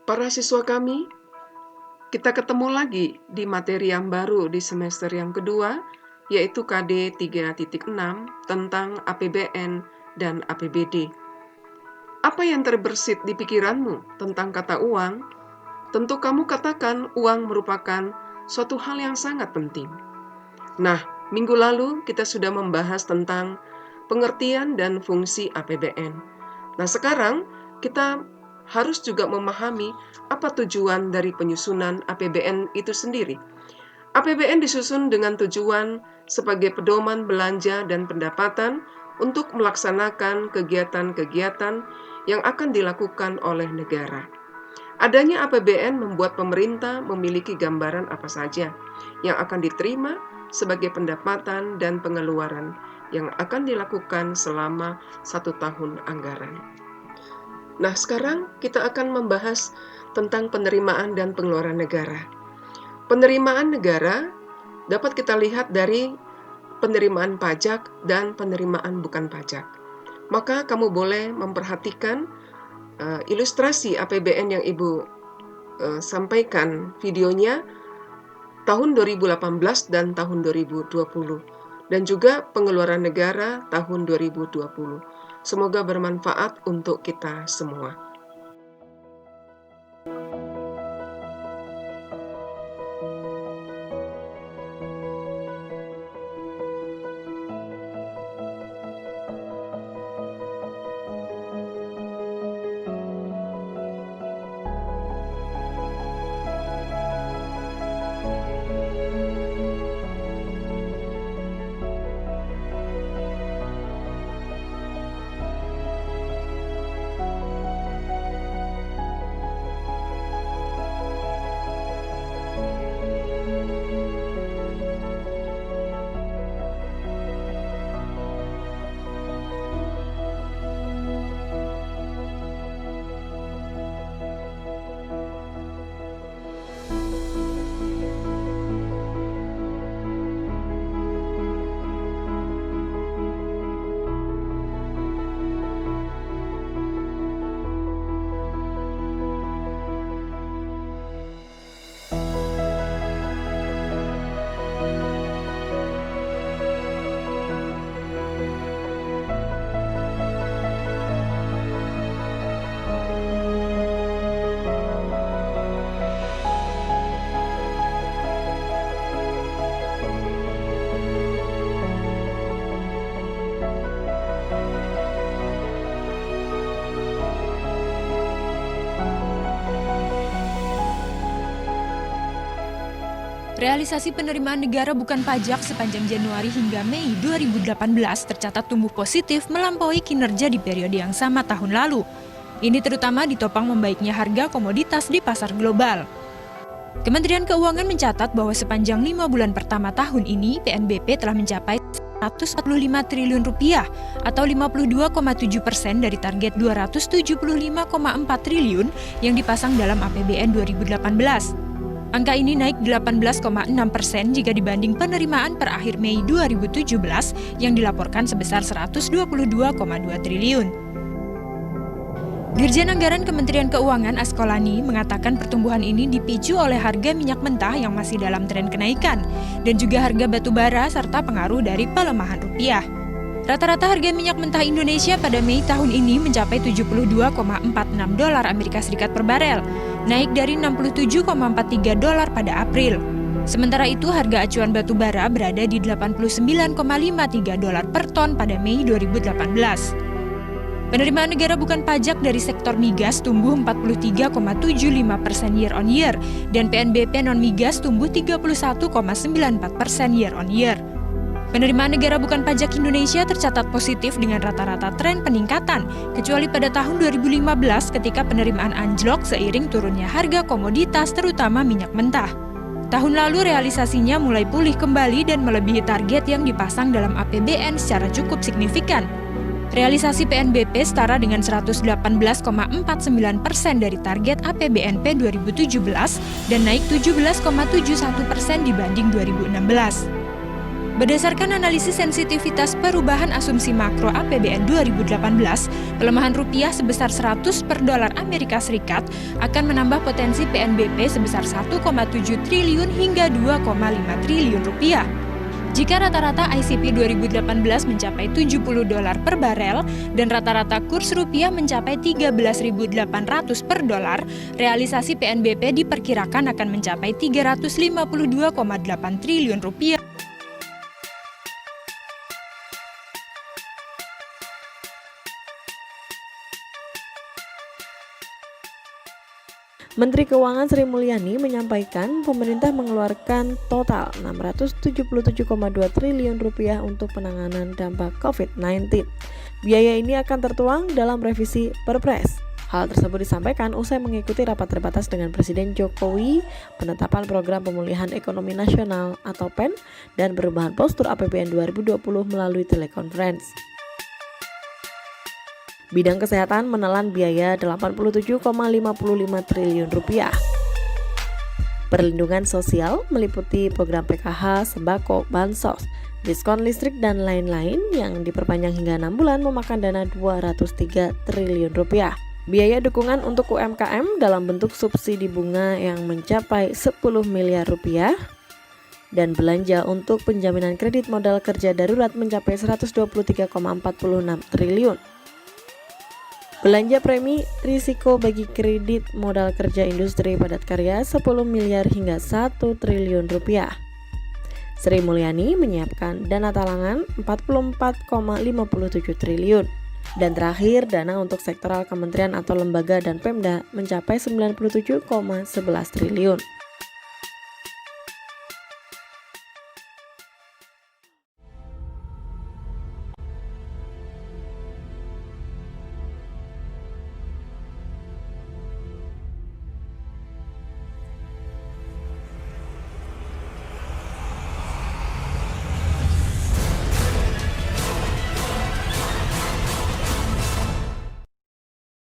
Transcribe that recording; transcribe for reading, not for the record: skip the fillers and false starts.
Para siswa kami, kita ketemu lagi di materi yang baru di semester yang kedua, yaitu KD 3.6 tentang APBN dan APBD. Apa yang terbersit di pikiranmu tentang kata uang? Tentu kamu katakan uang merupakan suatu hal yang sangat penting. Nah, minggu lalu kita sudah membahas tentang pengertian dan fungsi APBN. Nah, sekarang kita harus juga memahami apa tujuan dari penyusunan APBN itu sendiri. APBN disusun dengan tujuan sebagai pedoman belanja dan pendapatan untuk melaksanakan kegiatan-kegiatan yang akan dilakukan oleh negara. Adanya APBN membuat pemerintah memiliki gambaran apa saja yang akan diterima sebagai pendapatan dan pengeluaran yang akan dilakukan selama 1 tahun anggaran. Nah, sekarang kita akan membahas tentang penerimaan dan pengeluaran negara. Penerimaan negara dapat kita lihat dari penerimaan pajak dan penerimaan bukan pajak. Maka kamu boleh memperhatikan ilustrasi APBN yang Ibu sampaikan videonya tahun 2018 dan tahun 2020 dan juga pengeluaran negara tahun 2020. Semoga bermanfaat untuk kita semua. Realisasi penerimaan negara bukan pajak sepanjang Januari hingga Mei 2018 tercatat tumbuh positif melampaui kinerja di periode yang sama tahun lalu. Ini terutama ditopang membaiknya harga komoditas di pasar global. Kementerian Keuangan mencatat bahwa sepanjang 5 bulan pertama tahun ini, PNBP telah mencapai 145 triliun rupiah atau 52,7% dari target 275,4 triliun yang dipasang dalam APBN 2018. Angka ini naik 18,6% jika dibanding penerimaan per akhir Mei 2017 yang dilaporkan sebesar 122,2 triliun. Dirjen Anggaran Kementerian Keuangan Askolani mengatakan pertumbuhan ini dipicu oleh harga minyak mentah yang masih dalam tren kenaikan dan juga harga batu bara serta pengaruh dari pelemahan rupiah. Rata-rata harga minyak mentah Indonesia pada Mei tahun ini mencapai 72,46 dolar Amerika Serikat per barel, naik dari 67,43 dolar pada April. Sementara itu, harga acuan batu bara berada di 89,53 dolar per ton pada Mei 2018. Penerimaan negara bukan pajak dari sektor migas tumbuh 43,75% year on year dan PNBP non-migas tumbuh 31,94% year on year. Penerimaan negara bukan pajak Indonesia tercatat positif dengan rata-rata tren peningkatan, kecuali pada tahun 2015 ketika penerimaan anjlok seiring turunnya harga komoditas terutama minyak mentah. Tahun lalu realisasinya mulai pulih kembali dan melebihi target yang dipasang dalam APBN secara cukup signifikan. Realisasi PNBP setara dengan 118,49% dari target APBNP 2017 dan naik 17,71% dibanding 2016. Berdasarkan analisis sensitivitas perubahan asumsi makro APBN 2018, pelemahan rupiah sebesar 100 per dolar Amerika Serikat akan menambah potensi PNBP sebesar 1,7 triliun hingga 2,5 triliun rupiah. Jika rata-rata ICP 2018 mencapai 70 dolar per barel dan rata-rata kurs rupiah mencapai 13.800 per dolar, realisasi PNBP diperkirakan akan mencapai 352,8 triliun rupiah. Menteri Keuangan Sri Mulyani menyampaikan pemerintah mengeluarkan total 677,2 triliun rupiah untuk penanganan dampak COVID-19. Biaya ini akan tertuang dalam revisi Perpres. Hal tersebut disampaikan usai mengikuti rapat terbatas dengan Presiden Jokowi, penetapan Program Pemulihan Ekonomi Nasional atau PEN, dan perubahan postur APBN 2020 melalui telekonferensi. Bidang kesehatan menelan biaya 87,55 triliun rupiah. Perlindungan sosial meliputi program PKH, sembako, bansos, diskon listrik, dan lain-lain yang diperpanjang hingga 6 bulan memakan dana 203 triliun rupiah. Biaya dukungan untuk UMKM dalam bentuk subsidi bunga yang mencapai 10 miliar rupiah dan belanja untuk penjaminan kredit modal kerja darurat mencapai 123,46 triliun. Belanja premi risiko bagi kredit modal kerja industri padat karya 10 miliar hingga 1 triliun rupiah. Sri Mulyani menyiapkan dana talangan 44,57 triliun. Dan terakhir, dana untuk sektoral kementerian atau lembaga dan Pemda mencapai 97,11 triliun.